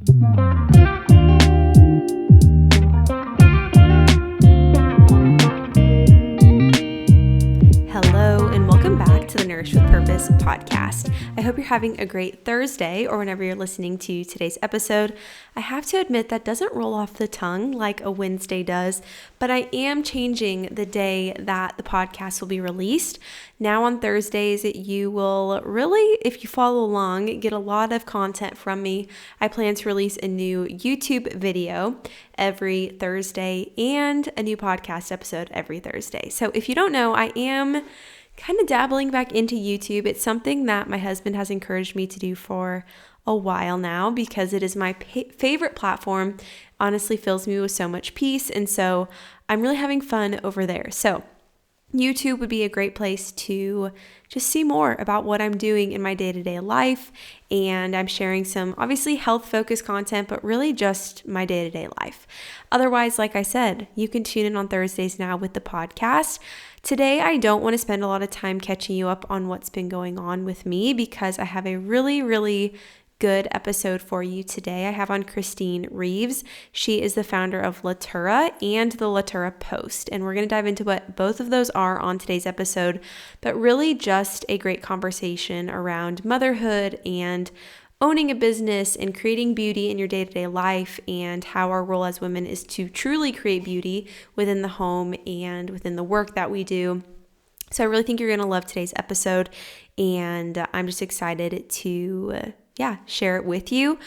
Hello, and welcome back to the Nourish with Purpose podcast. I hope you're having a great Thursday or whenever you're listening to today's episode. I have to admit that doesn't roll off the tongue like a Wednesday does, but I am changing the day that the podcast will be released. Now on Thursdays, you will really, if you follow along, get a lot of content from me. I plan to release a new YouTube video every Thursday and a new podcast episode every Thursday. So if you don't know, I am kind of dabbling back into YouTube. It's something that my husband has encouraged me to do for a while now because it is my favorite platform. Honestly, fills me with so much peace. And so I'm really having fun over there. So YouTube would be a great place to just see more about what I'm doing in my day-to-day life. And I'm sharing some obviously health-focused content, but really just my day-to-day life. Otherwise, like I said, you can tune in on Thursdays now with the podcast. Today, I don't want to spend a lot of time catching you up on what's been going on with me because I have a really good episode for you today. I have on Kristine Reeves. She is the founder of Lottura and the Lottura Post, and we're going to dive into what both of those are on today's episode, but really just a great conversation around motherhood and owning a business and creating beauty in your day-to-day life and how our role as women is to truly create beauty within the home and within the work that we do. So I really think you're going to love today's episode, and I'm just excited to share it with you.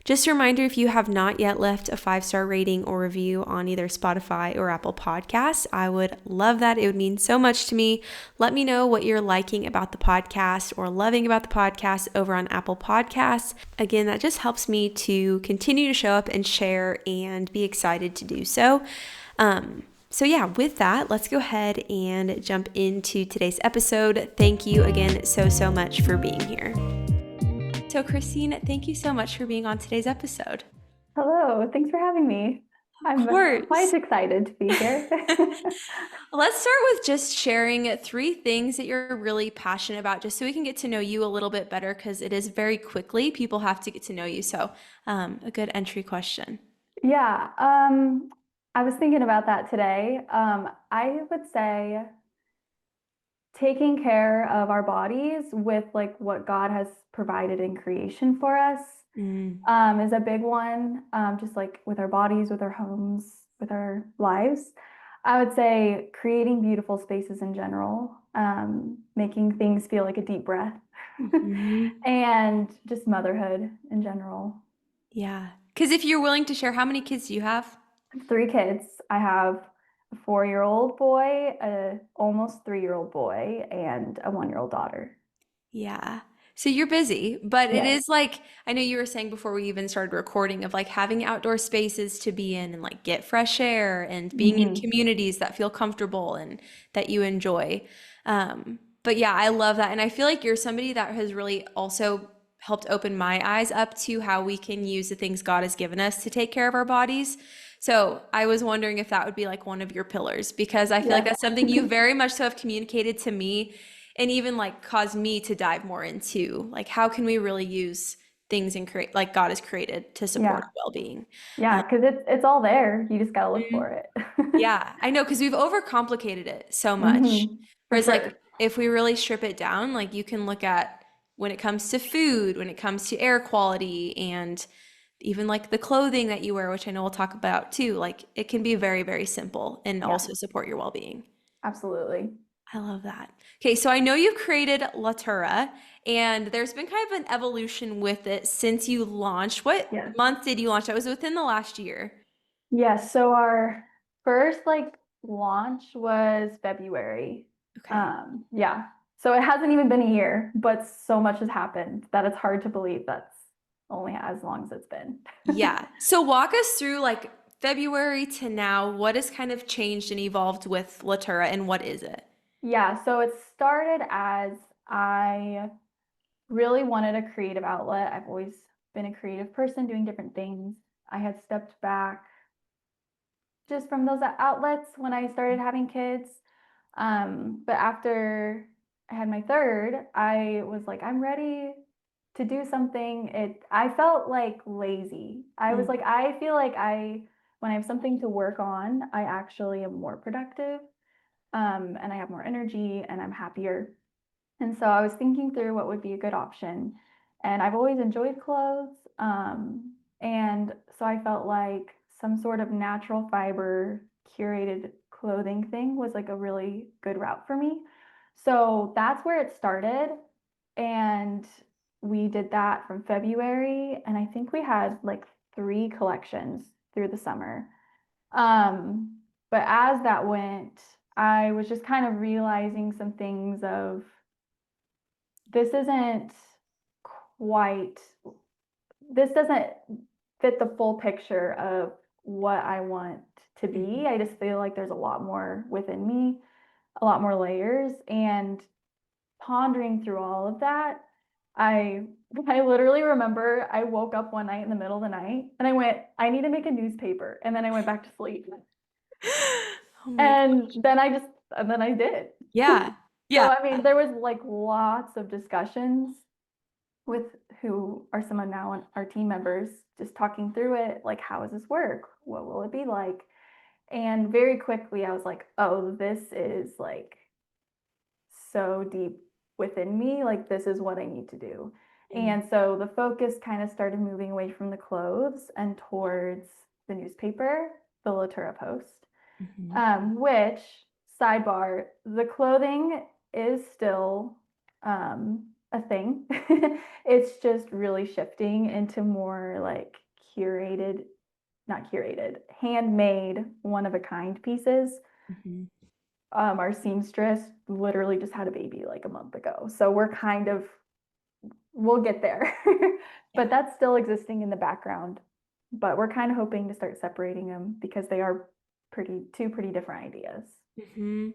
Just a reminder, if you have not yet left a 5-star rating or review on either Spotify or Apple Podcasts, I would love that. It would mean so much to me. Let me know what you're liking about the podcast or loving about the podcast over on Apple Podcasts. Again, that just helps me to continue to show up and share and be excited to do so. With that, let's go ahead and jump into today's episode. Thank you again so much for being here. So Kristine, thank you so much for being on today's episode. Hello, thanks for having me. I'm quite excited to be here. Let's start with just sharing 3 things that you're really passionate about, just so we can get to know you a little bit better, because it is very quickly people have to get to know you. So a good entry question. Yeah, I was thinking about that today. I would say taking care of our bodies with like what God has provided in creation for us is a big one. Just like with our bodies, with our homes, with our lives. I would say creating beautiful spaces in general, making things feel like a deep breath, and just motherhood in general. Yeah. Because if you're willing to share, how many kids do you have? 3 kids. I have a 4-year-old boy, a almost 3-year-old boy, and a 1-year-old daughter. Yeah. So you're busy, but Yes. it is like, I know you were saying before we even started recording of like having outdoor spaces to be in and like get fresh air and being in communities that feel comfortable and that you enjoy. But yeah, I love that. And I feel like you're somebody that has really also helped open my eyes up to how we can use the things God has given us to take care of our bodies. So I was wondering if that would be like one of your pillars, because I feel like that's something you very much so have communicated to me and even like caused me to dive more into like how can we really use things and create like God has created to support our well-being. Yeah, because it's all there. You just gotta look for it. Yeah, I know, because we've overcomplicated it so much. Whereas like if we really strip it down, like you can look at when it comes to food, when it comes to air quality, and even like the clothing that you wear, which I know we'll talk about too, like it can be very simple and also support your well-being. Absolutely. I love that. Okay, so I know you've created Lottura, and there's been kind of an evolution with it since you launched. What month did you launch? That was within the last year. Yes, so our first like launch was February. Okay. So it hasn't even been a year, but so much has happened that it's hard to believe that's only as long as it's been. Yeah. So walk us through like February to now. What has kind of changed and evolved with Lottura, and what is it? Yeah, so it started as I really wanted a creative outlet. I've always been a creative person doing different things. I had stepped back just from those outlets when I started having kids. But after I had my third, I was like, I'm ready to do something, I felt like lazy. I was Mm. like, I feel like when I have something to work on, I actually am more productive, and I have more energy and I'm happier. And so I was thinking through what would be a good option. And I've always enjoyed clothes. And so I felt like some sort of natural fiber curated clothing thing was like a really good route for me. So that's where it started. And we did that from February. And I think we had like 3 collections through the summer. Um, but as that went, I was just kind of realizing some things of this isn't quite, this doesn't fit the full picture of what I want to be. Mhm. I just feel like there's a lot more within me, a lot more layers. And pondering through all of that, I I literally remember I woke up one night in the middle of the night and I went, I need to make a newspaper. And then I went back to sleep. Oh my And gosh. then I did. Yeah. So Yeah. I mean, there was like lots of discussions with who are some of now our team members, just talking through it, like, how does this work? What will it be like? And very quickly I was like, oh, this is like so deep within me, like this is what I need to do. Mm. And so the focus kind of started moving away from the clothes and towards the newspaper, the Lottura Post. Mhm. Which, sidebar, the clothing is still a thing. It's just really shifting into more like curated, not curated, handmade, one of a kind pieces. Mhm. Our seamstress literally just had a baby like a month ago. So we're kind of, we'll get there. Yeah. But that's still existing in the background. But we're kind of hoping to start separating them because they are two pretty different ideas. Mhm.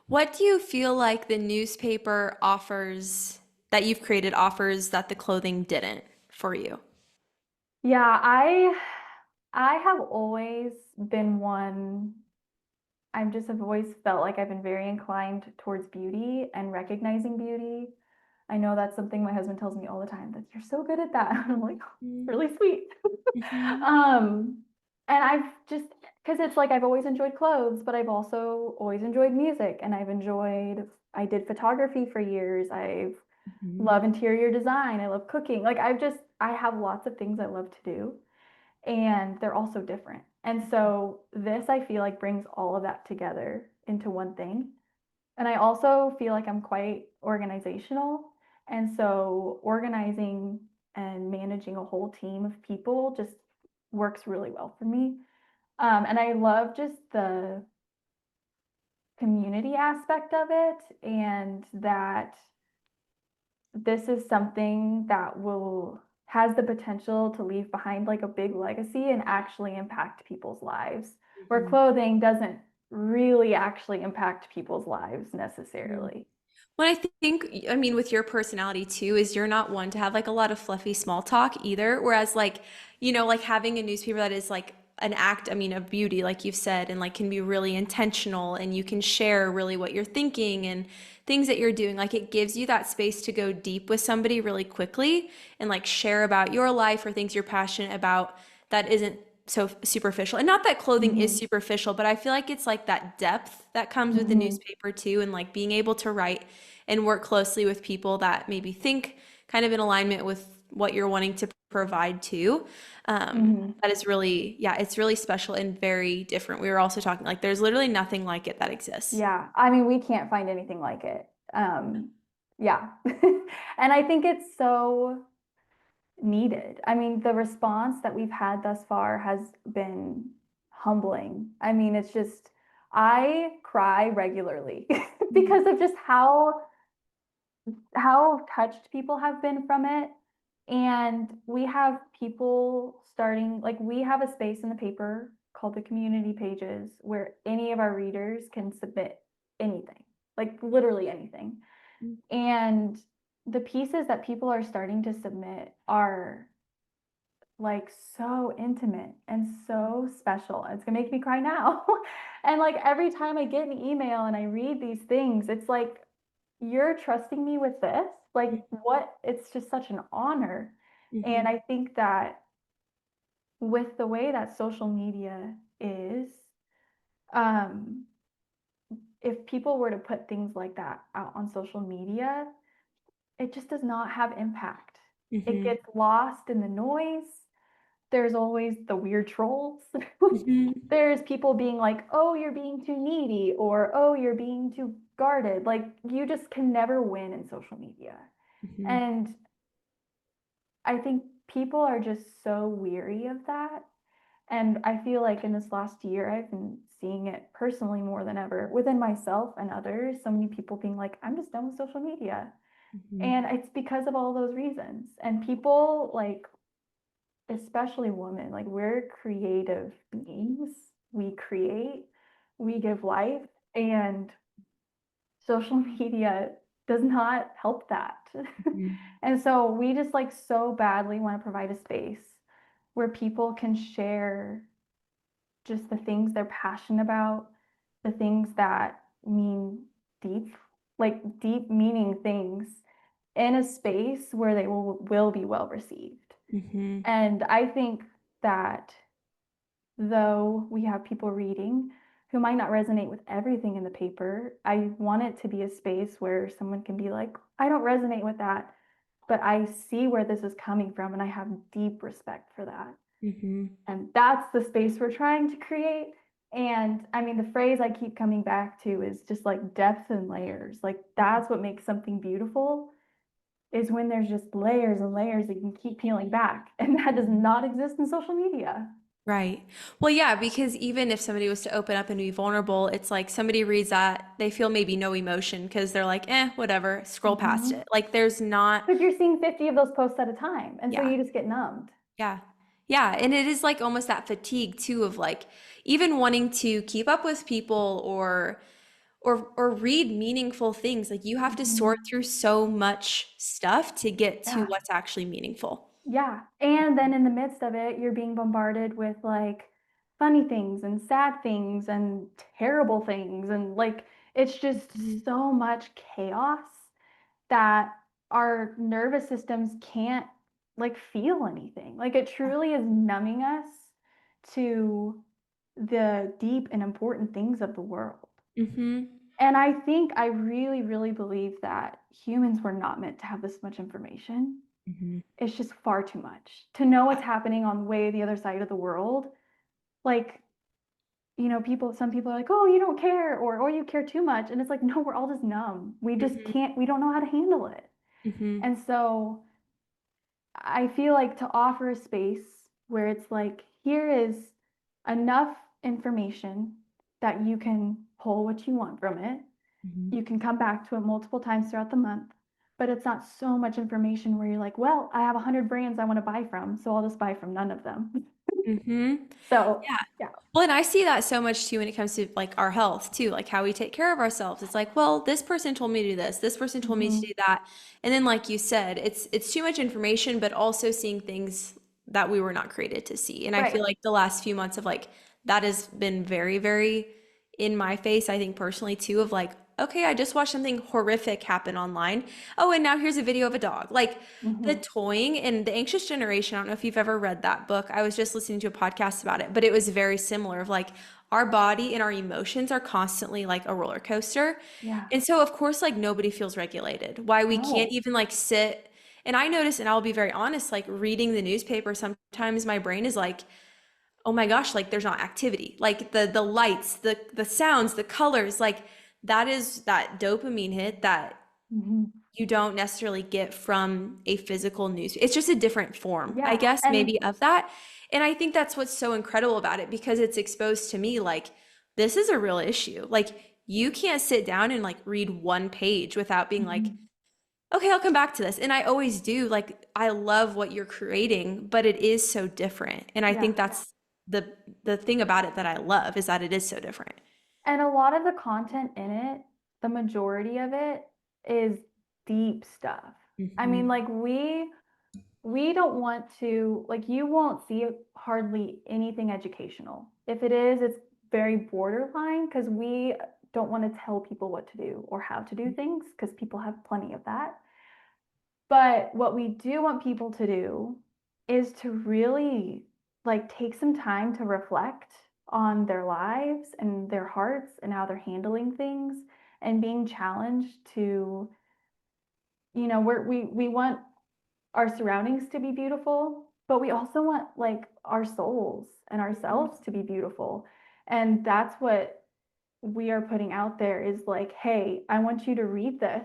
What do you feel like the newspaper offers that you've created offers that the clothing didn't for you? Yeah, I have always been one, I'm just have always felt like I've been very inclined towards beauty and recognizing beauty. I know that's something my husband tells me all the time that you're so good at that. I'm like, "Oh, Mm. really sweet." Mhm. um, and I've just because it's like I've always enjoyed clothes, but I've also always enjoyed music and I did photography for years. I Mhm. love interior design. I love cooking. Like I have lots of things I love to do and they're also different. And so this I feel like brings all of that together into one thing. And I also feel like I'm quite organizational. And so organizing and managing a whole team of people just works really well for me. And I love just the community aspect of it and that this is something that will has the potential to leave behind like a big legacy and actually impact people's lives where Mhm. clothing doesn't really actually impact people's lives Mhm. necessarily. What I think, I mean, with your personality too, is you're not one to have like a lot of fluffy small talk either. Whereas, like, like having a newspaper that is like an act, I mean, of beauty, like you've said, and like can be really intentional and you can share really what you're thinking and things that you're doing. Like, it gives you that space to go deep with somebody really quickly and like share about your life or things you're passionate about that isn't so superficial. And not that clothing is Mhm. superficial, but I feel like it's like that depth that comes with the Mhm. newspaper too, and like being able to write and work closely with people that maybe think kind of in alignment with what you're wanting to provide too. Mhm. That is really, yeah, it's really special and very different. We were also talking like there's literally nothing like it that exists. Yeah, I mean, we can't find anything like it. Yeah. And I think it's so needed. I mean, the response that we've had thus far has been humbling. I mean, it's just, I cry regularly Mm. because of just how touched people have been from it. And we have people starting, like, we have a space in the paper called the community pages where any of our readers can submit anything, like literally anything. And the pieces that people are starting to submit are like so intimate and so special. It's gonna make me cry now. And like every time I get an email and I read these things, it's like, you're trusting me with this. Like, what? It's just such an honor. And Mhm. I think that with the way that social media is, um, if people were to put things like that out on social media, it just does not have impact. It Mhm. gets lost in the noise. There's always the weird trolls. Mhm. There's people being like, "Oh, you're being too needy," or "Oh, you're being too guarded." Like, you just can never win in social media. Mhm. And I think people are just so weary of that. And I feel like in this last year, I've been seeing it personally more than ever within myself and others. So many people being like, "I'm just done with social media." Mhm. And it's because of all those reasons. And people, like, especially women, like, we're creative beings. We create, we give life, and social media does not help that. Mhm. And so we just like so badly want to provide a space where people can share just the things they're passionate about, the things that mean deep, like deep meaning things in a space where they will be well received. Mhm. And I think that though we have people reading who might not resonate with everything in the paper, I want it to be a space where someone can be like, I don't resonate with that, but I see where this is coming from and I have deep respect for that. Mhm. And that's the space we're trying to create. And I mean, the phrase I keep coming back to is just like depth and layers. Like, that's what makes something beautiful, is when there's just layers and layers that you can keep peeling back. And that does Mhm. not exist in social media. Right. Well, yeah, because even if somebody was to open up and be vulnerable, it's like somebody reads that, they feel maybe no emotion because they're like, whatever, scroll past Mhm. it. Like there's not, But you're seeing 50 of those posts at a time. And so yeah, you just get numbed. yeah, yeah. And it is like almost that fatigue too of like even wanting to keep up with people or read meaningful things. Like you have to sort Mhm. through so much stuff to get to Yeah. what's actually meaningful. Yeah. And then in the midst of it, you're being bombarded with like funny things and sad things and terrible things. And like, it's just Mhm. so much chaos that our nervous systems can't like feel anything. Like, it truly is numbing us to the deep and important things of the world. Mhm. And I think I really, really believe that humans were not meant to have this much information. Mhm. It's just far too much. To know Yeah. what's happening on way the other side of the world, like, some people are like, "Oh, you don't care," or "Oh, you care too much." And it's like, no, we're all just numb. We just Mhm. can't, we don't know how to handle it. Mhm. And so I feel like to offer a space where it's like, here is enough information that you can pull what you want from it. Mhm. You can come back to it multiple times throughout the month, but it's not so much information where you're like, well, I have 100 brands I want to buy from, so I'll just buy from none of them. Mhm. So, Yeah. yeah. Well, and I see that so much too when it comes to like our health too, like how we take care of ourselves. It's like, well, this person told me to do this, this person told me to Hmm. do that. And then like you said, it's too much information, but also seeing things that we were not created to see. And I feel Right. like the last few months of like that has been very, very in my face, I think personally too, of like, okay, I just watched something horrific happen online. Oh, and now here's a video of a dog. Like the Hmm. toying and the anxious generation. I don't know if you've ever read that book. I was just listening to a podcast about it, but it was very similar of like our body and our emotions are constantly like a roller coaster. Yeah. And so of course like nobody feels regulated. Why we can't No. even like sit and I notice and I'll be very honest like reading the newspaper sometimes my brain is like oh my gosh, like there's not activity. Like the lights, the sounds, the colors, like that is that dopamine hit that Hmm. you don't necessarily get from a physical news. It's just a different form, I Yeah. guess, And maybe of that. And I think that's what's so incredible about it because it's exposed to me like this is a real issue. Like you can't sit down and like read one page without being like, mhm. okay, I'll come back to this. And I always do. Like I love what you're creating, but it is so different. And I think Yeah. that's the thing about it that I love is that it is so different. And a lot of the content in it, the majority of it is deep stuff. I mean, Hmm. like, we don't want to, like, you won't see hardly anything educational. If it is, it's very borderline because we don't want to tell people what to do or how to do things because people have plenty of that. But what we do want people to do is to really like take some time to reflect on their lives and their hearts and how they're handling things and being challenged to, we want our surroundings to be beautiful, but we also want like our souls and ourselves to be beautiful. And that's what we are putting out there is like, hey, I want you to read this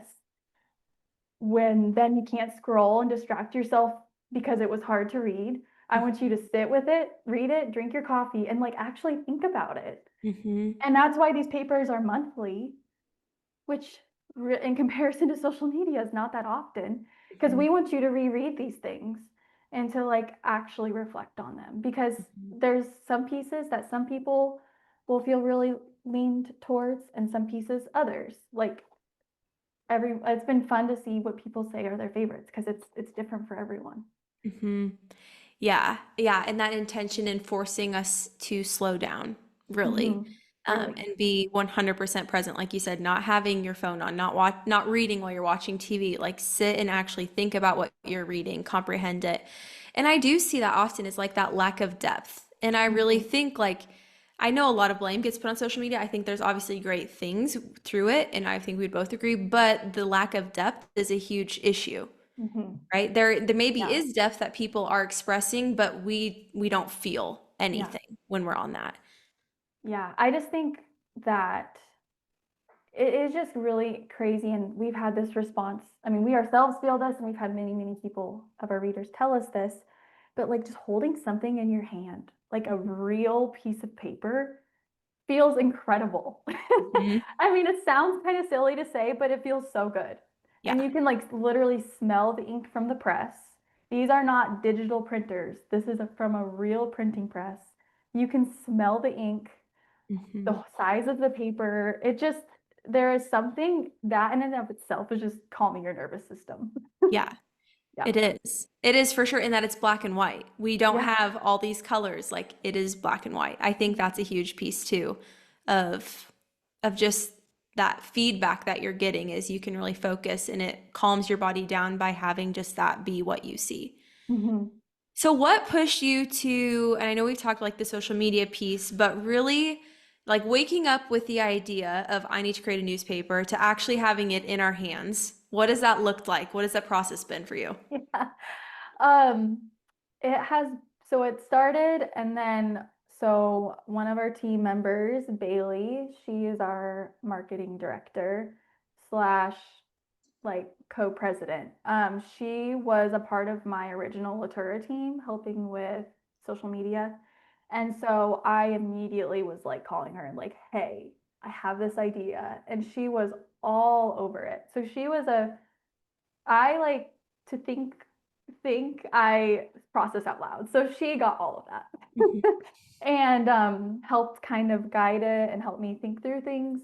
when then you can't scroll and distract yourself because it was hard to read. I want you to sit with it, read it, drink your coffee, and like actually think about it. Mm-hmm. And that's why these papers are monthly, which in comparison to social media is not that often, because Mm-hmm. we want you to reread these things and to like actually reflect on them, because there's some pieces that some people will feel really leaned towards and some pieces others. Like it's been fun to see what people say are their favorites because it's different for everyone. Mm-hmm. Yeah, yeah, and that intention in forcing us to slow down, really, Really. and be 100% present, like you said, not having your phone on, not reading while you're watching TV, like sit and actually think about what you're reading, comprehend it. And I do see that often is like that lack of depth. And I really Mhm. think like I know a lot of blame gets put on social media. I think there's obviously great things through it, and I think we'd both agree, but the lack of depth is a huge issue. Mhm. Right? There maybe Yeah. is depth that people are expressing, but we don't feel Yeah. anything when we're on that. Yeah. I just think that it is just really crazy. And we've had this response. I mean, we ourselves feel this, and we've had many, many people of our readers tell us this, but like just holding something in your hand, like a real piece of paper, feels incredible. Mhm. I mean, it sounds kind of silly to say, but it feels so good. And Yeah. you can like literally smell the ink from the press. These are not digital printers. This is from a real printing press. You can smell the ink, Mhm. the size of the paper. There is something that in and of itself is just calming your nervous system. Yeah. Yeah. It is. It is for sure in that it's black and white. We don't Yeah. have all these colors, like it is black and white. I think that's a huge piece too of just that feedback that you're getting is you can really focus and it calms your body down by having just that be what you see. Mhm. So what pushed you to, and I know we've talked like the social media piece, but really like waking up with the idea of I need to create a newspaper to actually having it in our hands. What does that look like? What has that process been for you? Yeah. Um, it has, so it started, and then, so one of our team members, Bailey, she is our marketing director slash like co-president. She was a part of my original Lottura team, helping with social media. And so I immediately was like calling her and like, hey, I have this idea. And she was all over it. So she was I like to think I process out loud. So she got all of Mhm. that. And helped kind of guide it and help me think through things.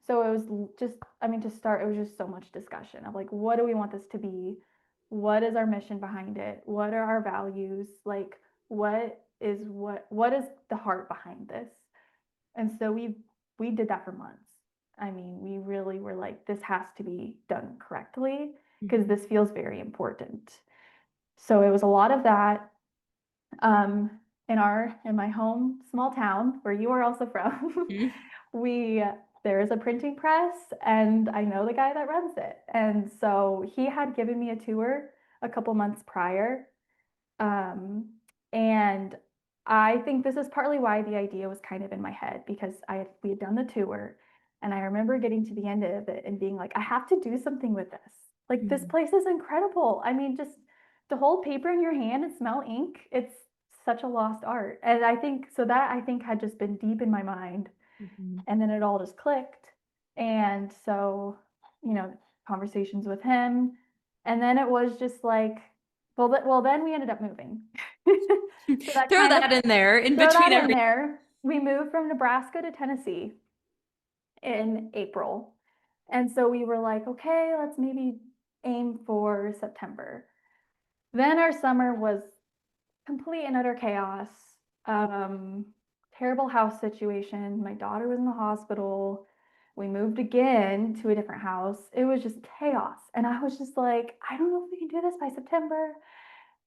So it was just, I mean, to start, it was just so much discussion of like, what do we want this to be? What is our mission behind it? What are our values? Like, what is the heart behind this? And so we did that for months. I mean, we really were like, this has to be done correctly because Mhm. this feels very important. So it was a lot of that. In my home small town where you are also from, Mhm. we there is a printing press, and I know the guy that runs it. And so he had given me a tour a couple months prior, um, and I think this is partly why the idea was kind of in my head because we had done the tour, and I remember getting to the end of it and being like, I have to do something with this. Like this Mhm. place is incredible. I mean, just to hold paper in your hand and smell ink, it's such a lost art. And I think so that I think had just been deep in my mind, Mhm. and then it all just clicked. And so, you know, conversations with him, and then it was just like, well, then we ended up moving. So that Throw kind of that in there in throw between that in every. there. We moved from Nebraska to Tennessee in April. And so we were like, okay, let's maybe aim for September. Then our summer was complete and utter chaos. Um, Terrible house situation. My daughter was in the hospital. We moved again to a different house. It was just chaos. And I was just like, I don't know if we can do this by September.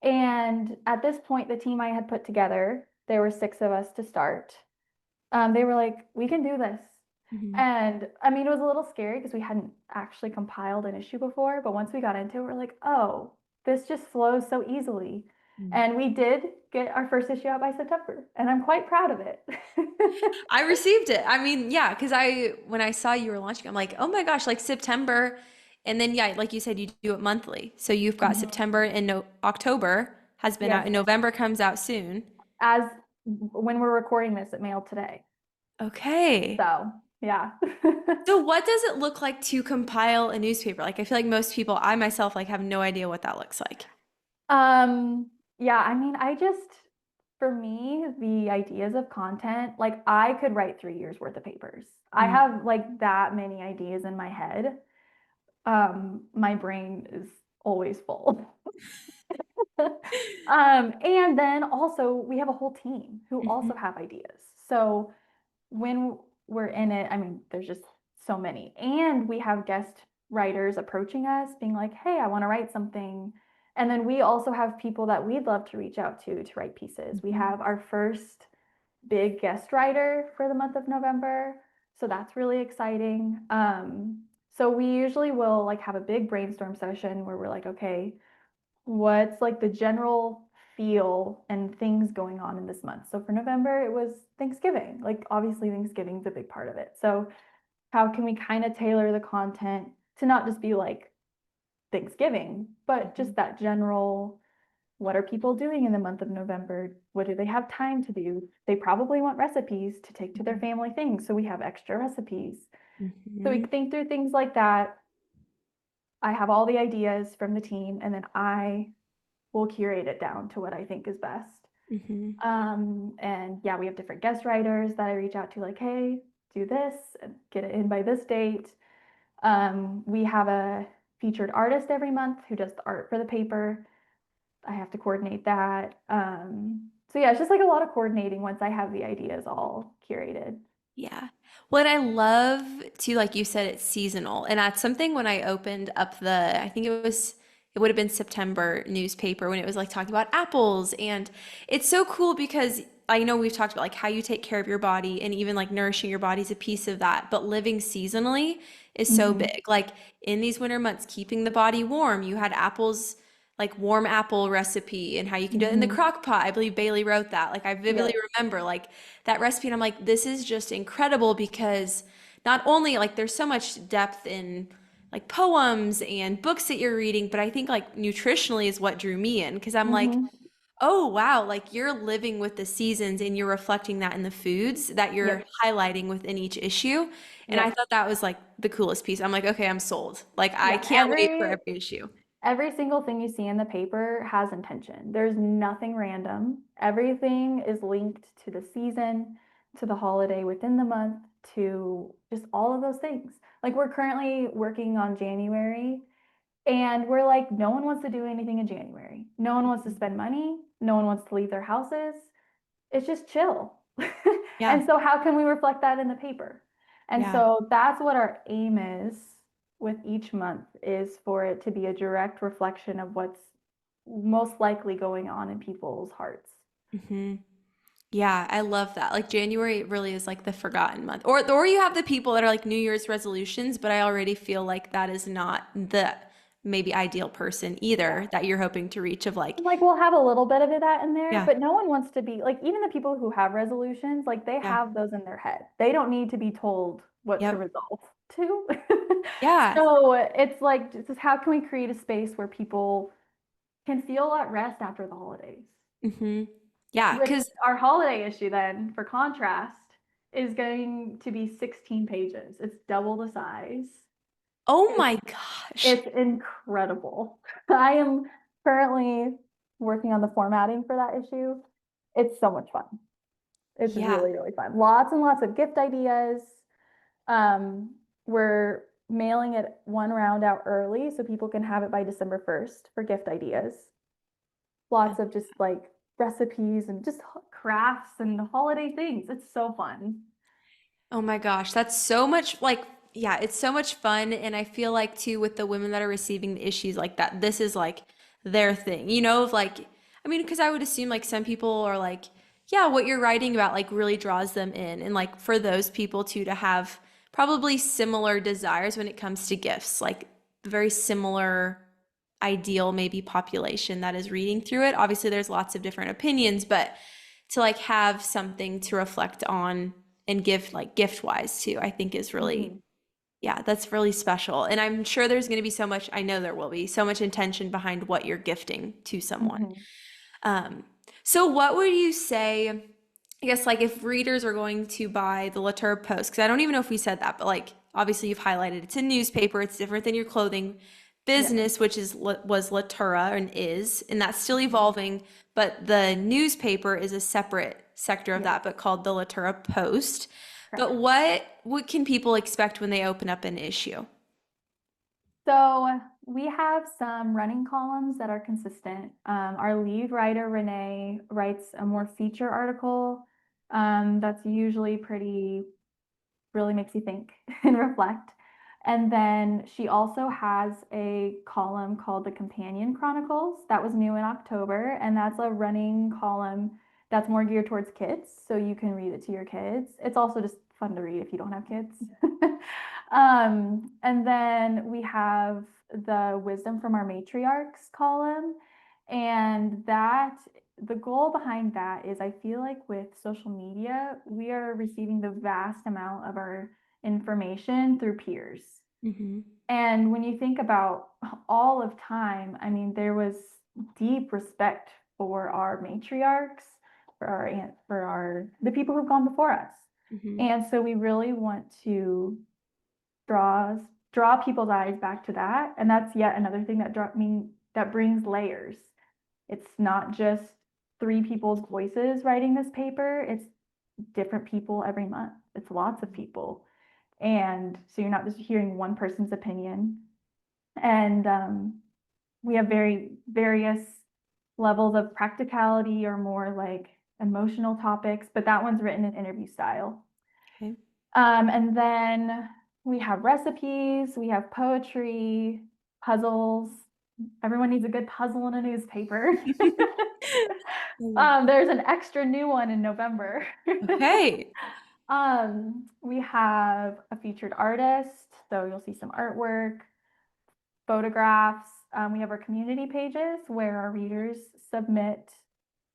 And at this point, the team I had put together, there were six of us to start. They were like, we can do this. Mhm. And I mean, it was a little scary because we hadn't actually compiled an issue before. But once we got into it, we're like, oh, this just flows so easily. Mm. And we did get our first issue out by September. And I'm quite proud of it. I received it. I mean, yeah, because when I saw you were launching, I'm like, oh my gosh, like September. And then, yeah, like you said, you do it monthly. So you've got Mhm. September and no October has been out, Yes. and November comes out soon. As when we're recording this, it mailed today. Okay. So, yeah. So what does it look like to compile a newspaper? Like, I feel like most people, I myself, like have no idea what that looks like. Yeah, I mean, for me, the ideas of content, like I could write 3 years worth of papers. I Mm. have like that many ideas in my head. My brain is always full. And then also we have a whole team who also Mhm. have ideas. So when we're in it, I mean, there's just so many. And we have guest writers approaching us, being like, hey, I want to write something. And then we also have people that we'd love to reach out to write pieces. We Mhm. have our first big guest writer for the month of November. So that's really exciting. So we usually will like have a big brainstorm session where we're like, okay, what's like the general feel and things going on in this month. So for November, it was Thanksgiving. Like obviously Thanksgiving's a big part of it. So how can we kind of tailor the content to not just be like Thanksgiving, but just Mhm. that general, what are people doing in the month of November? What do they have time to do? They probably want recipes to take to their Mhm. family things. So we have extra recipes. So we Mhm. think through things like that. I have all the ideas from the team, and then I will curate it down to what I think is best. Mhm. And yeah, we have different guest writers that I reach out to, like, hey, do this and get it in by this date. We have a featured artist every month who does the art for the paper. I have to coordinate that. So yeah, it's just like a lot of coordinating once I have the ideas all curated. Yeah. What I love too, like you said, it's seasonal. And that's something when I opened up I think it would have been September newspaper when it was like talking about apples. And it's so cool because I know we've talked about like how you take care of your body and even like nourishing your body is a piece of that. But living seasonally is so Mhm. big. Like in these winter months, keeping the body warm, you had apples like warm apple recipe and how you can do it in the Mhm. crock pot. I believe Bailey wrote that. Like I vividly Yes. remember like that recipe and I'm like, this is just incredible because not only like there's so much depth in like poems and books that you're reading, but I think like nutritionally is what drew me in because I'm like, Mhm. oh wow, like you're living with the seasons and you're reflecting that in the foods that you're Yep. highlighting within each issue. And I Yep. thought that was like the coolest piece. I'm like, okay, I'm sold. Like I Yeah. can't wait for every issue. Every single thing you see in the paper has intention. There's nothing random. Everything is linked to the season, to the holiday within the month, to just all of those things. Like we're currently working on January, and we're like, no one wants to do anything in January. No one wants to spend money. No one wants to leave their houses. It's just chill. Yeah. And so how can we reflect that in the paper? And Yeah. so that's what our aim is with each month, is for it to be a direct reflection of what's most likely going on in people's hearts. Hmm. Yeah, I love that. Like January really is like the forgotten month. Or you have the people that are like New Year's resolutions, but I already feel like that is not the maybe ideal person Yeah. either that you're hoping to reach of like, Like we'll have a little bit of that in there, yeah, but no one wants to be like, even the people who have resolutions, like they yeah, have those in their head. They don't need to be told what to yep, resolve to. yeah, So it's like, just how can we create a space where people can feel at rest after the holidays? hmm, yeah, Which because our holiday issue, then, for contrast, is going to be 16 pages. It's double the size. oh It's my gosh, it's incredible. I am currently working on the formatting for that issue. It's so much fun. It's yeah, really, really fun. Lots and lots of gift ideas. We're mailing it one round out early so people can have it by December 1st for gift ideas. I- Lots of just like recipes and just crafts and holiday things. It's so fun. Oh my gosh, that's so much like, yeah, it's so much fun. And I feel like too with the women that are receiving the issues like that, this is like their thing, of like, I mean, because I would assume like some people are like, yeah, what you're writing about like really draws them in. And like for those people too to have probably similar desires when it comes to gifts, like very similar ideal maybe population that is reading through it. Obviously, there's lots of different opinions, but to like have something to reflect on and give like gift wise too, I think is really, Mhm. yeah, that's really special. And I'm sure there's going to be so much, I know there will be so much intention behind what you're gifting to someone. Mhm. Um, so what would you say, I guess like if readers are going to buy the Lottura Post, because I don't even know if we said that, but like obviously you've highlighted it's a newspaper, it's different than your clothing Yes. business, which was Lottura and is, and that's still Mhm. evolving, but the newspaper is a separate sector of Yes, that, but called the Lottura Post. But correct. what can people expect when they open up an issue? So we have some running columns that are consistent. Our lead writer, Renee, writes a more feature article that's usually pretty really makes you think and reflect. And then she also has a column called the Companion Chronicles that was new in October, and that's a running column that's more geared towards kids, so you can read it to your kids. It's also just fun to read if you don't have kids. And then we have the Wisdom from Our Matriarchs column, and that the goal behind that is I feel like with social media, we are receiving the vast amount of our information through peers. Mm-hmm. And when you think about all of time, I mean, there was deep respect for our matriarchs, for our the people who've gone before us. Mm-hmm. And so we really want to draw draw people's eyes back to that. And that's yet another thing that brings layers. It's not just three people's voices writing this paper, it's different people every month. It's lots of people. And so you're not just hearing one person's opinion. And we have very various levels of practicality or more like emotional topics, but that one's written in interview style. Okay. And then we have recipes, we have poetry, puzzles. Everyone needs a good puzzle in a newspaper. There's an extra new one in November. Okay. We have a featured artist, so you'll see some artwork, photographs. We have our community pages where our readers submit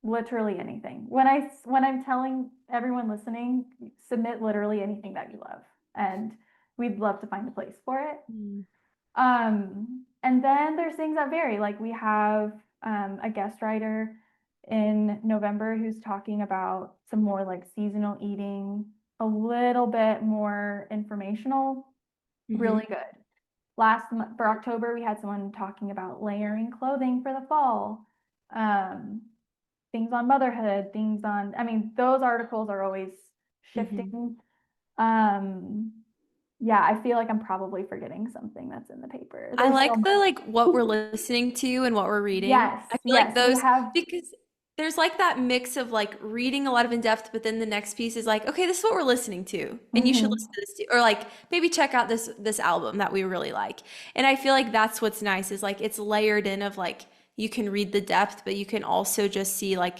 literally anything. When I'm telling everyone listening, submit literally anything that you love, and we'd love to find a place for it. Mm-hmm. And then there's things that vary. Like we have a guest writer in November who's talking about some more like seasonal eating, a little bit more informational, really good. Last month for October, we had someone talking about layering clothing for the fall, um, things on motherhood, I mean, those articles are always Mm-hmm. shifting. Um, yeah, I feel like I'm probably forgetting something that's in the paper. I There's so like the much. like what we're listening to and what we're reading. Yes, I feel like yes, we those have. because there's like that mix of like reading a lot of in depth, but then the next piece is like, okay, this is what we're listening to, and you should listen Mhm. to this too, or like maybe check out this album that we really like. And I feel like that's what's nice is like it's layered in of like you can read the depth, but you can also just see like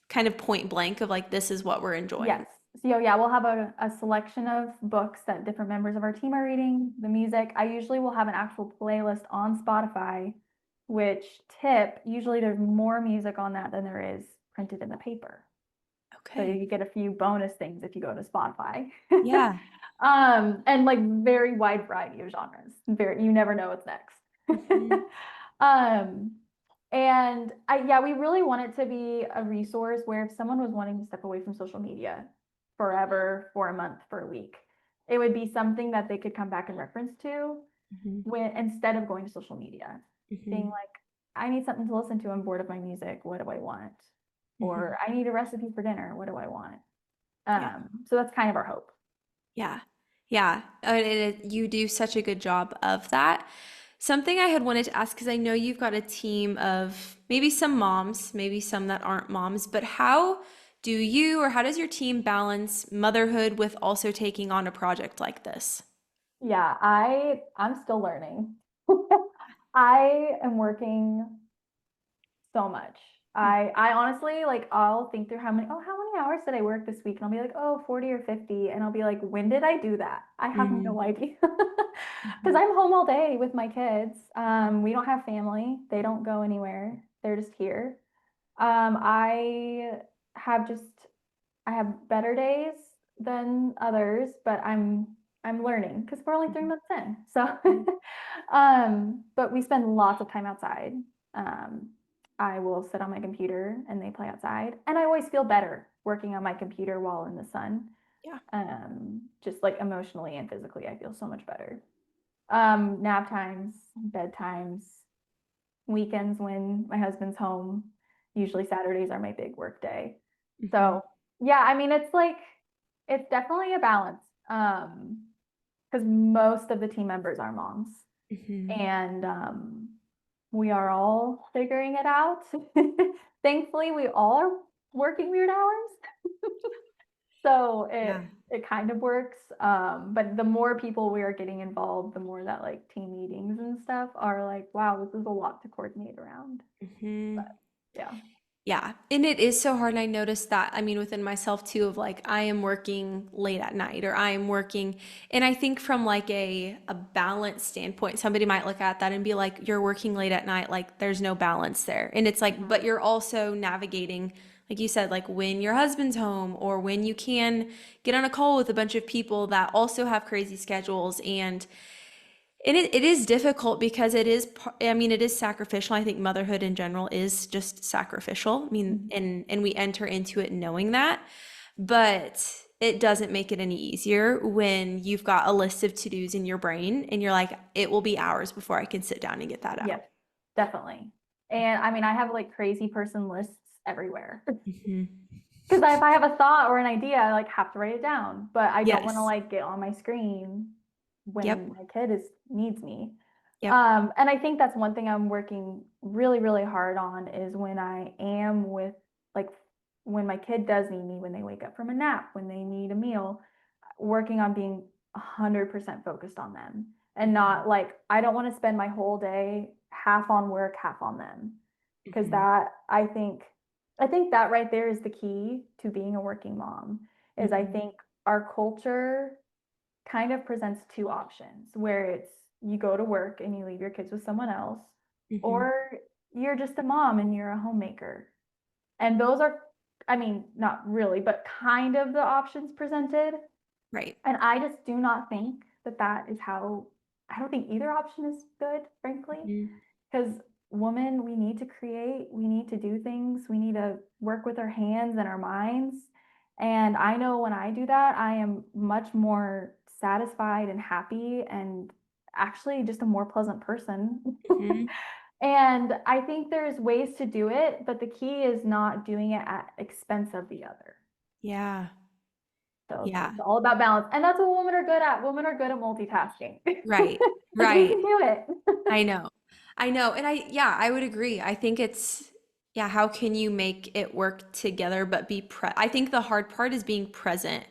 kind of point blank of like this is what we're enjoying. Yes. So yeah, we'll have a selection of books that different members of our team are reading, the music. I usually will have an actual playlist on Spotify, which usually there's more music on that than there is printed in the paper. So Okay. you get a few bonus things if you go to Spotify. Yeah. And like very wide variety of genres. You never know what's next. Hmm. Um, and yeah, we really want it to be a resource where if someone was wanting to step away from social media forever, for a month, for a week, it would be something that they could come back and reference to Hmm. when instead of going to social media, being Hmm. like, I need something to listen to. I'm bored of my music. What do I want? Hmm. Or I need a recipe for dinner. What do I want? Yeah. So that's kind of our hope. Yeah. Yeah. You do such a good job of that. Something I had wanted to ask, because I know you've got a team of maybe some moms, maybe some that aren't moms, but how do you or how does your team balance motherhood with also taking on a project like this? Yeah, I'm still learning. I am working so much. I honestly like I'll think through how many hours did I work this week? And I'll be like, oh, 40 or 50. And I'll be like, when did I do that? I have Mm-hmm. no idea. Because I'm home all day with my kids. We don't have family. They don't go anywhere. They're just here. I have just I have better days than others, but I'm learning because we're only 3 months in. So, but we spend lots of time outside. Um, I will sit on my computer and they play outside, and I always feel better working on my computer while in the sun. Yeah. Just like emotionally and physically, I feel so much better. Nap times, bedtimes, weekends when my husband's home. Usually Saturdays are my big work day. Mm-hmm. So yeah, I mean it's like it's definitely a balance. Because most of the team members are moms. Mm-hmm. And we are all figuring it out. Thankfully, we all are working weird hours. So Yeah. it kind of works. But the more people we are getting involved, the more that like team meetings and stuff are like, wow, this is a lot to coordinate around. Mm-hmm. But yeah. Yeah. And it is so hard. And I noticed that, I mean, within myself too, of like, I am working late at night or I am working. And I think from like a balance standpoint, somebody might look at that and be like, you're working late at night. Like, there's no balance there. And it's like, but Mhm. you're also navigating, like you said, like when your husband's home or when you can get on a call with a bunch of people that also have crazy schedules. And it is difficult because it is, I mean, it is sacrificial. I think motherhood in general is just sacrificial. I mean, Mhm. and we enter into it knowing that, but it doesn't make it any easier when you've got a list of to-dos in your brain and you're like, it will be hours before I can sit down and get that out. Yep, definitely. And I mean, I have like crazy person lists everywhere. Hmm. Because if I have a thought or an idea, I like have to write it down, but I don't want to Yes. like get on my screen when Yep. my kid is needs me. Yep. And I think that's one thing I'm working really, really hard on is when I am with like when my kid does need me, when they wake up from a nap, when they need a meal, working on being 100% focused on them and not like I don't want to spend my whole day half on work, half on them. Because Hmm. I think that right there is the key to being a working mom is I Hmm. think our culture kind of presents two options where it's you go to work and you leave your kids with someone else, Hmm. or you're just a mom and you're a homemaker. And those are, I mean, not really, but kind of the options presented. Right. And I just do not think that that is how, I don't think either option is good, frankly, Hmm. because women, we need to create, we need to do things, we need to work with our hands and our minds. And I know when I do that, I am much more satisfied and happy and actually just a more pleasant person. Hmm. And I think there's ways to do it, but the key is not doing it at expense of the other. Yeah. So Yeah. it's all about balance. And that's what women are good at. Women are good at multitasking. Right. Like we Right. can do it. I know. I know. And yeah, I would agree. I think it's, yeah, how can you make it work together but be I think the hard part is being present.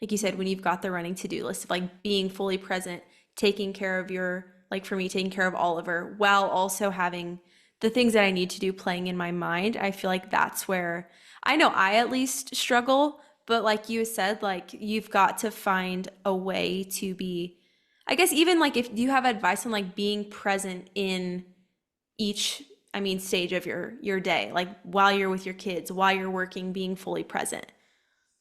Like you said, when you've got the running to-do list of like being fully present, taking care of like for me, taking care of Oliver while also having the things that I need to do playing in my mind. I feel like that's where I know I at least struggle, but like you said, like you've got to find a way to be, I guess even like if you have advice on like being present in each, I mean, stage of your day, like while you're with your kids, while you're working, being fully present.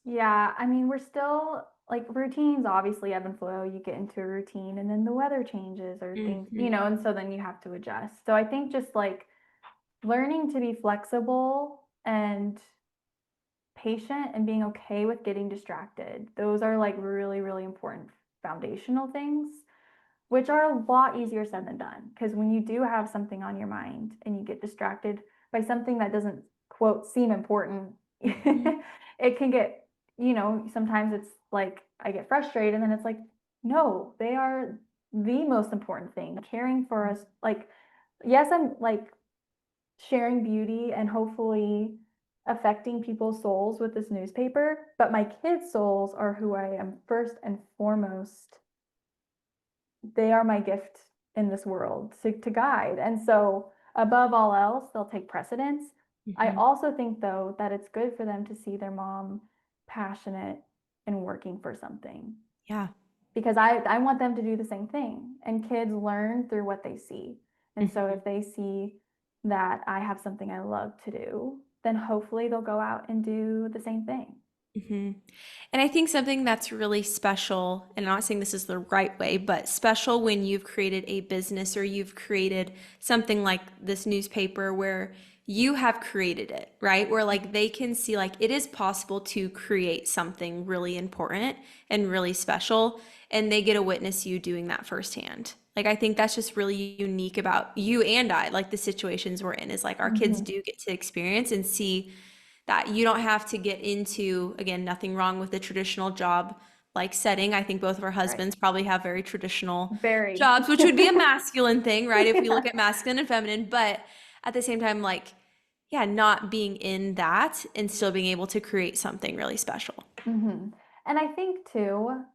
Yeah, I mean, we're still like routines obviously ebb and flow. You get into a routine and then the weather changes or things, Hmm. and so then you have to adjust. So I think just like learning to be flexible and patient and being okay with getting distracted. Those are like really, really important foundational things, which are a lot easier said than done. Because when you do have something on your mind and you get distracted by something that doesn't, quote, seem important, Hmm. it can get, sometimes it's like I get frustrated and then it's like, no, they are the most important thing. Caring for us, like, yes, I'm like sharing beauty and hopefully affecting people's souls with this newspaper, but my kids' souls are who I am first and foremost. They are my gift in this world to guide. And so, above all else, they'll take precedence. I Hmm. also think, though, that it's good for them to see their mom passionate and working for something Yeah. because I want them to do the same thing. And kids learn through what they see. And so, Hmm. if they see that I have something I love to do, then hopefully they'll go out and do the same thing. Hmm. And I think something that's really special, and I'm not saying this is the right way, but special when you've created a business or you've created something like this newspaper where you have created it, right? Where like they can see like it is possible to create something really important and really special, and they get to witness you doing that firsthand. Like I think that's just really unique about you and I, like the situations we're in, is like our kids Mm-hmm. do get to experience and see that you don't have to get into, again, nothing wrong with the traditional job like setting. I think both of our Right. husbands probably have very traditional Very. jobs, which would be a masculine thing, right? If we Yeah. look at masculine and feminine, but at the same time, like, yeah, not being in that and still being able to create something really special. Hmm. And I think too,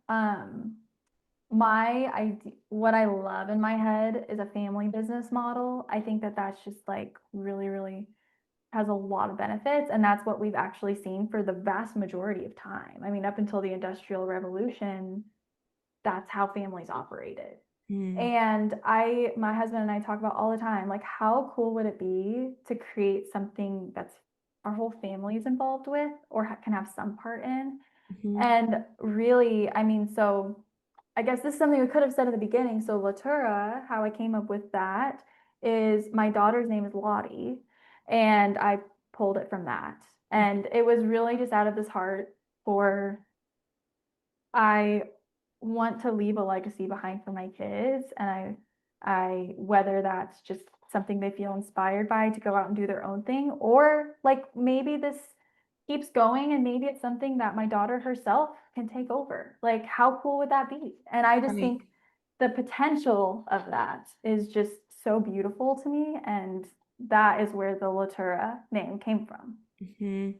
what I love in my head is a family business model. I think that that's just like really, really has a lot of benefits, and that's what we've actually seen for the vast majority of time. I mean, up until the Industrial Revolution, that's how families operated. Mm, And my husband and I talk about all the time, like, how cool would it be to create something that's our whole family is involved with or can have some part in? mhm, And really, I mean, so I guess this is something we could have said at the beginning. So Lottura, how I came up with that is my daughter's name is Lottie, and I pulled it from that. mhm, And it was really just out of this heart for I want to leave a legacy behind for my kids, and I whether that's just something they feel inspired by to go out and do their own thing, or like maybe this keeps going and maybe it's something that my daughter herself can take over. Like, how cool would that be? And I just right. think the potential of that is just so beautiful to me, and that is where the Lottura name came from. Hmm.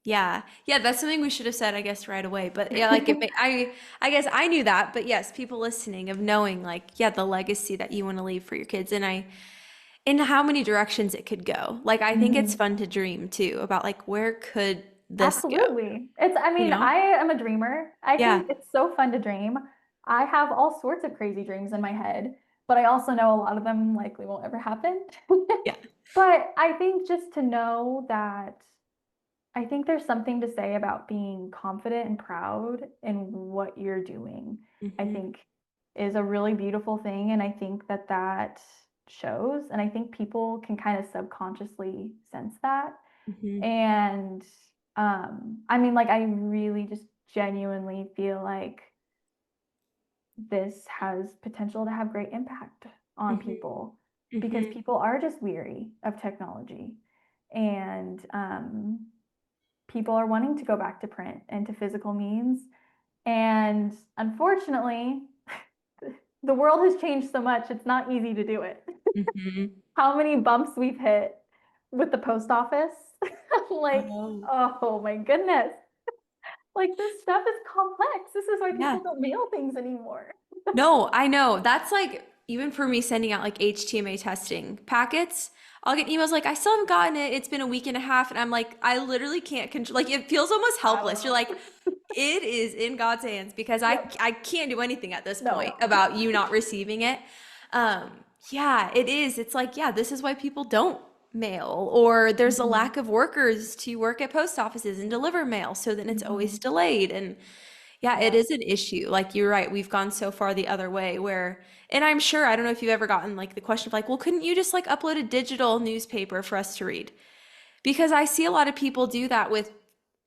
Yeah. Yeah, that's something we should have said, I guess, right away. But yeah, like I guess I knew that, but yes, people listening of knowing like, yeah, the legacy that you want to leave for your kids in how many directions it could go. Like I think it's Mhm. fun to dream too about like where could this go, Absolutely. I you mean, know? I am a dreamer. I Yeah. think it's so fun to dream. I have all sorts of crazy dreams in my head, but I also know a lot of them likely won't ever happen. Yeah. But I think just to know that I think there's something to say about being confident and proud in what you're doing. I Hmm. think is a really beautiful thing, and I think that that shows, and I think people can kind of subconsciously sense that. Hmm. And I mean, like, I really just genuinely feel like this has potential to have great impact on Hmm. people because Hmm. people are just weary of technology. And people are wanting to go back to print and to physical means. And unfortunately, the world has changed so much, it's not easy to do it. Hmm. How many bumps we've hit with the post office? Like, Oh, oh my goodness. Like, this stuff is complex. This is why yeah. people don't mail things anymore. No, I know. That's like even for me sending out like HTMA testing packets, I'll get emails like I still haven't gotten it. It's been a week and a half, and I'm like, I literally can't control. Like it feels almost helpless. You're like, Oh, it is in God's hands because yep. I can't do anything at this point No. about you not receiving it. Um, yeah, it is. It's like, yeah, this is why people don't mail, or there's a Mhm. lack of workers to work at post offices and deliver mail, so then it's always Mhm. delayed and yeah, it Yeah. is an issue. Like you're right. We've gone so far the other way where, and I'm sure, I don't know if you've ever gotten like the question of like, well, couldn't you just like upload a digital newspaper for us to read? Because I see a lot of people do that with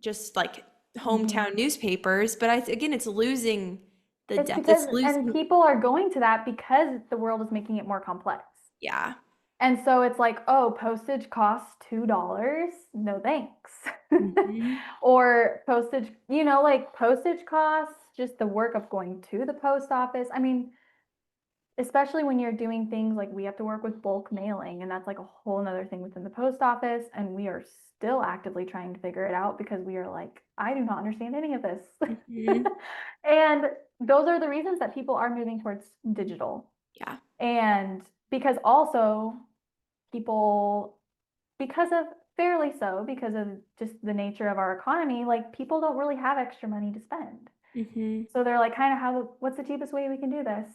just like Mhm. hometown newspapers, but again, it's losing the It's depth. because, It's and losing, people are going to that because the world is making it more complex. yeah. And so it's like, oh, postage costs $2. No thanks. Hmm. Or postage, like postage costs, just the work of going to the post office. I mean, especially when you're doing things like we have to work with bulk mailing, and that's like a whole nother thing within the post office. And we are still actively trying to figure it out because we are like, I do not understand any of this. Mm-hmm. And those are the reasons that people are moving towards digital. Yeah. And because also people, because of fairly so, because of just the nature of our economy, like people don't really have extra money to spend. Mm-hmm. So they're like, kind of, what's the cheapest way we can do this?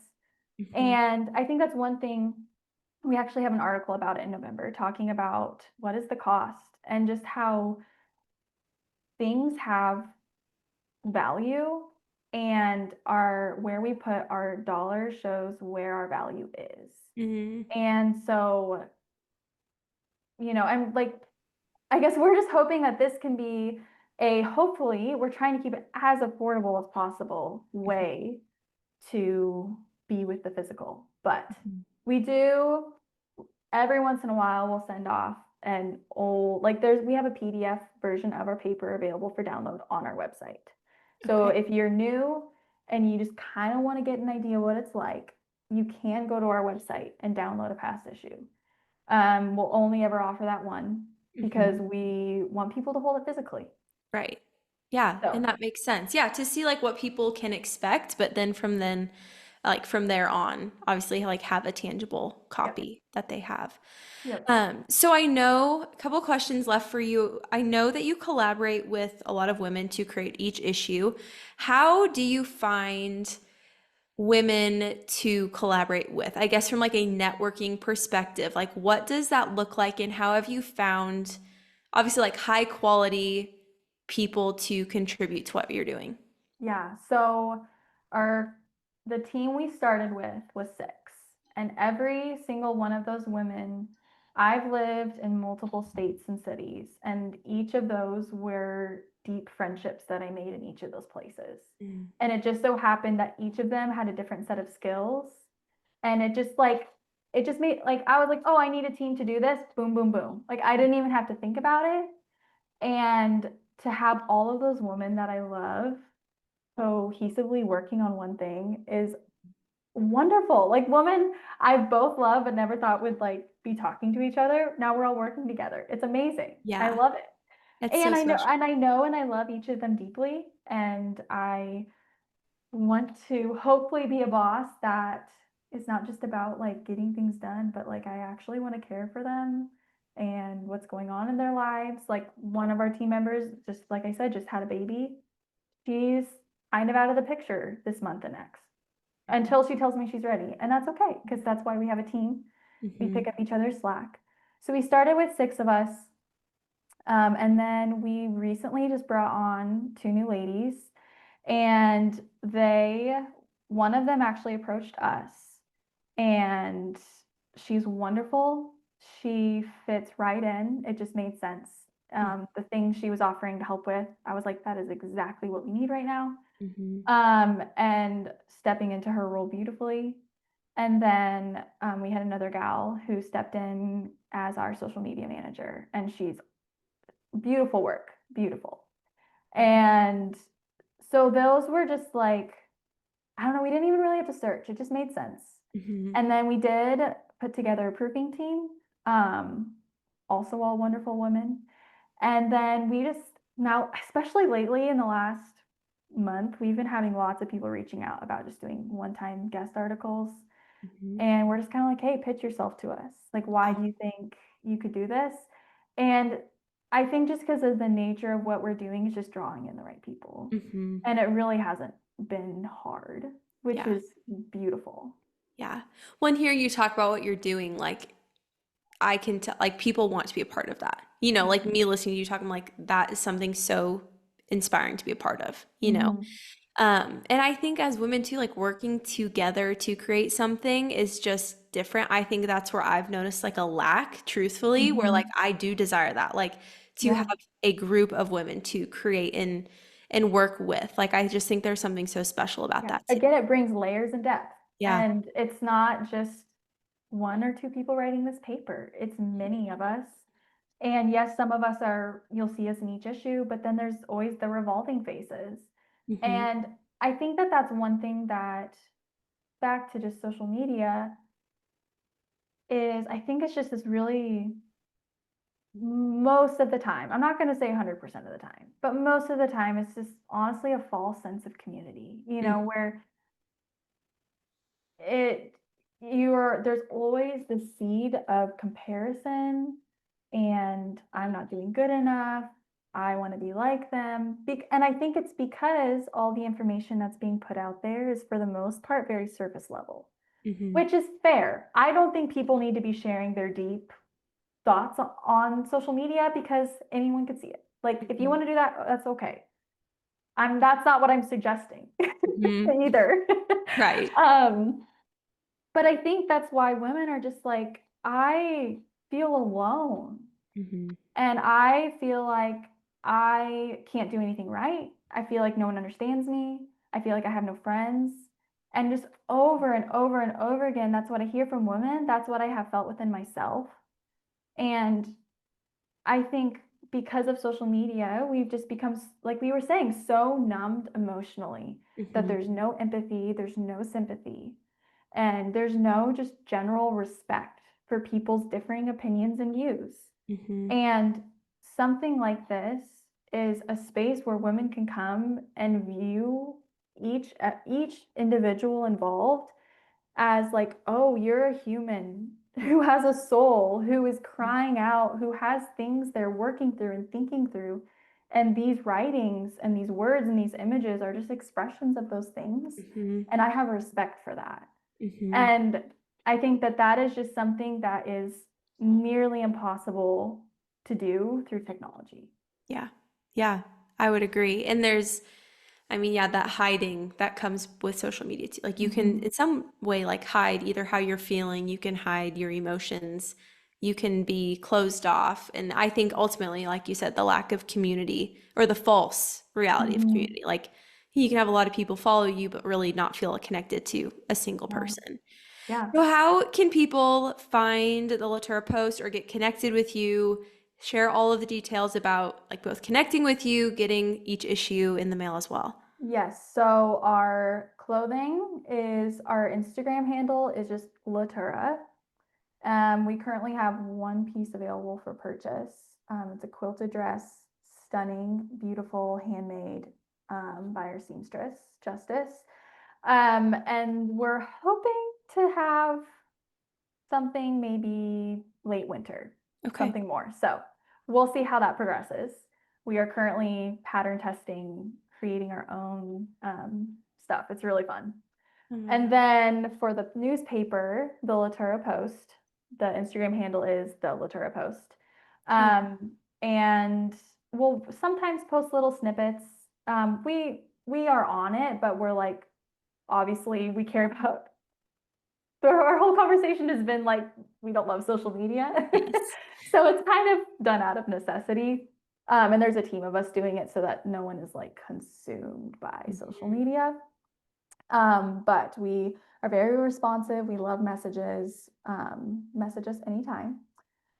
Mm-hmm. And I think that's one thing. We actually have an article about it in November talking about what is the cost and just how things have value, and our where we put our dollar shows where our value is. Mm-hmm. And so, I'm like, I guess we're just hoping that this can be hopefully, we're trying to keep it as affordable as possible way to be with the physical. But Mm-hmm. we do every once in a while we'll send off an old, like, we have a PDF version of our paper available for download on our website. So Okay. if you're new and you just kind of want to get an idea what it's like, you can go to our website and download a past issue. We'll only ever offer that one because Mm-hmm. we want people to hold it physically. Right. Yeah, and So, that makes sense. Yeah, to see like what people can expect, but then like from there on, obviously like have a tangible yep, copy that they have. yep. So I know a couple questions left for you. I know that you collaborate with a lot of women to create each issue. How do you find women to collaborate with? I guess from like a networking perspective, like what does that look like and how have you found obviously like high quality people to contribute to what you're doing? Yeah, so our the team we started with was six, and every single one of those women, I've lived in multiple states and cities, and each of those were deep friendships that I made in each of those places. Mm. And it just so happened that each of them had a different set of skills, and it just made, like, I was like, oh, I need a team to do this, boom, boom, boom. Like I didn't even have to think about it. And to have all of those women that I love cohesively working on one thing is wonderful. Like women I both love but never thought would like be talking to each other. Now we're all working together. It's amazing. I Yeah, love it. it's so And special. I love each of them deeply. And I want to hopefully be a boss that is not just about like getting things done, but like I actually want to care for them and what's going on in their lives. Like one of our team members, just like I said, just had a baby. She's kind of out of the picture this month and next until she tells me she's ready. And that's okay because that's why we have a team. We Mm-hmm. pick up each other's slack. So we started with six of us. And then we recently just brought on two new ladies, and one of them actually approached us, and she's wonderful. She fits right in. It just made sense. The thing she was offering to help with, I was like, that is exactly what we need right now. Mm-hmm. And stepping into her role beautifully. And then we had another gal who stepped in as our social media manager, and she's beautiful work, beautiful. And so those were just like, I don't know, we didn't even really have to search. It just made sense. Mm-hmm. And then we did put together a proofing team, also all wonderful women. And then we just now, especially lately in the last month, we've been having lots of people reaching out about just doing one-time guest articles. Mm-hmm. And we're just kind of like, hey, pitch yourself to us. Like, why do you think you could do this? And I think just because of the nature of what we're doing is just drawing in the right people. Mm-hmm. And it really hasn't been hard, which Yeah. is beautiful. Yeah. When hearing you talk about what you're doing, like I can tell, like people want to be a part of that. Like me listening to you talking, like that is something so inspiring to be a part of. Mhm. And I think as women too, like working together to create something is just different. I think that's where I've noticed like a lack, truthfully, where like Mhm. I do desire that, like to have Yeah. a group of women to create and work with. Like I just think there's something so special about Yeah. that too. Again, it brings layers and depth. Yeah. And it's not just one or two people writing this paper, it's many of us. And yes, some of us you'll see us in each issue, but then there's always the revolving phases. Hmm. And I think that that's one thing that back to just social media is I think it's just this really, most of the time, I'm not going to say 100% of the time, but most of the time, it's just honestly a false sense of community, where it there's always the seed of comparison, and I'm not doing good enough. I want to be like them. And I think it's because all the information that's being put out there is for the most part very surface level, Mm-hmm. which is fair. I don't think people need to be sharing their deep thoughts on social media because anyone could see it. Like if you want to do that, that's okay. That's not what I'm suggesting Mm-hmm. either. Right. um, but I think that's why women are just like, I feel alone. Mm-hmm. And I feel like I can't do anything right. I feel like no one understands me. I feel like I have no friends. And just over and over and over again, that's what I hear from women. That's what I have felt within myself. And I think because of social media, we've just become, like we were saying, so numbed emotionally that Mm-hmm. there's no empathy, there's no sympathy, and there's no just general respect for people's differing opinions and views. Mm-hmm. And something like this is a space where women can come and view each individual involved as like, oh, you're a human who has a soul, who is crying out, who has things they're working through and thinking through. And these writings and these words and these images are just expressions of those things. Mm-hmm. And I have respect for that. Mm-hmm. And I think that that is just something that is nearly impossible to do through technology. Yeah. Yeah, I would agree. And I mean, yeah, that hiding that comes with social media too. Like you can, Mm-hmm. in some way, like hide either how you're feeling, you can hide your emotions, you can be closed off. And I think ultimately, like you said, the lack of community or the false reality of Mm-hmm. community. Like you can have a lot of people follow you, but really not feel connected to a single Yeah. person. Yeah. So how can people find the Lottura Post or get connected with you? Share all of the details about like both connecting with you, getting each issue in the mail as well. Yes. So our clothing is our Instagram handle is just Lottura. We currently have one piece available for purchase. It's a quilted dress, stunning, beautiful, handmade by our seamstress, Justice. And we're hoping to have something maybe late winter, Okay. something more. So we'll see how that progresses. We are currently pattern testing, creating our own stuff. It's really fun. And then for the newspaper, the Lottura Post, the Instagram handle is the Lottura Post. Okay. And we'll sometimes post little snippets. We are on it, but we're like, obviously we care about, our whole conversation has been like, we don't love social media. Yes. So it's kind of done out of necessity. And there's a team of us doing it so that no one is like consumed by social Mhm. media. But we are very responsive. We love messages. Message us anytime.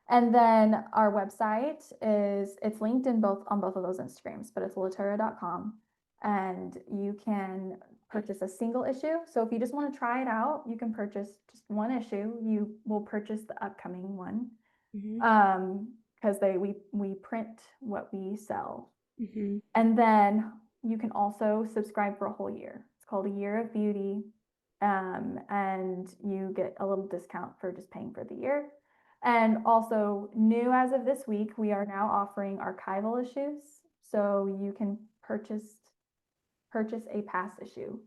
And then our website it's linked in both on both of those Instagrams, but it's lottura.com. And you can purchase a single issue. So if you just want to try it out, you can purchase just one issue. You will purchase the upcoming one. Mhm. Because we print what we sell. Mhm. And then you can also subscribe for a whole year. It's called A Year of Beauty. And you get a little discount for just paying for the year. And also, new as of this week, we are now offering archival issues. So you can purchase a past issue.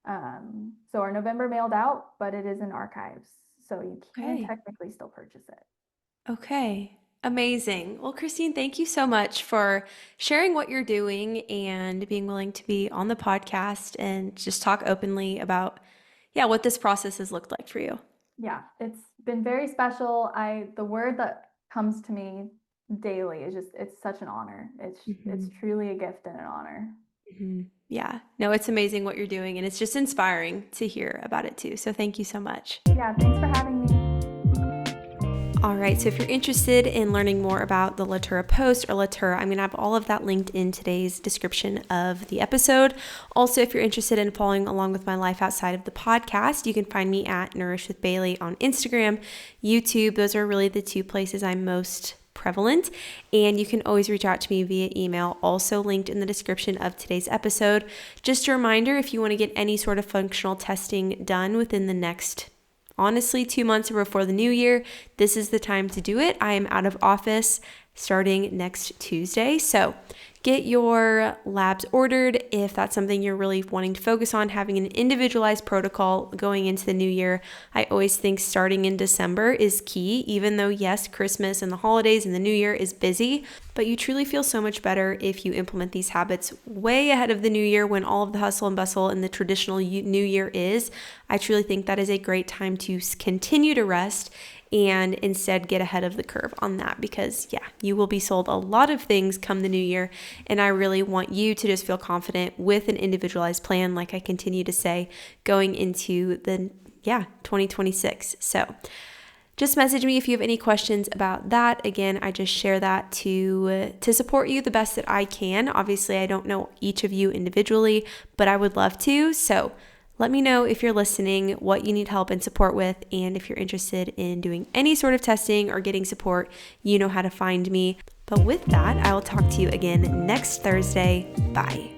So our November mailed out, but it is in archives. So you can Okay. technically still purchase it. Okay. Amazing. Well, Kristine, thank you so much for sharing what you're doing and being willing to be on the podcast and just talk openly about, yeah, what this process has looked like for you. Yeah, it's been very special. The word that comes to me daily is just it's such an honor. It's Mhm. truly a gift and an honor. Mhm. Yeah. No, it's amazing what you're doing, and it's just inspiring to hear about it too. So thank you so much. Yeah, thanks for having me. All right, so if you're interested in learning more about the Lottura Post or Lottura, I'm going to have all of that linked in today's description of the episode. Also, if you're interested in following along with my life outside of the podcast, you can find me at Nourish with Bailey on Instagram, YouTube. Those are really the two places I'm most prevalent, and you can always reach out to me via email, also linked in the description of today's episode. Just a reminder, if you want to get any sort of functional testing done within the next honestly 2 months before the new year, this is the time to do it. I am out of office starting next Tuesday, so get your labs ordered if that's something you're really wanting to focus on, having an individualized protocol going into the new year. I always think starting in December is key, even though yes, Christmas and the holidays and the new year is busy, but you truly feel so much better if you implement these habits way ahead of the new year when all of the hustle and bustle and the traditional new year is. I truly think that is a great time to continue to rest and instead get ahead of the curve on that, because you will be sold a lot of things come the new year, and I really want you to just feel confident with an individualized plan, like I continue to say, going into the 2026. So just message me if you have any questions about that. Again, I just share that to support you the best that I can. Obviously, I don't know each of you individually, but I would love to. So let me know if you're listening, what you need help and support with, and if you're interested in doing any sort of testing or getting support, you know how to find me. But with that, I will talk to you again next Thursday. Bye.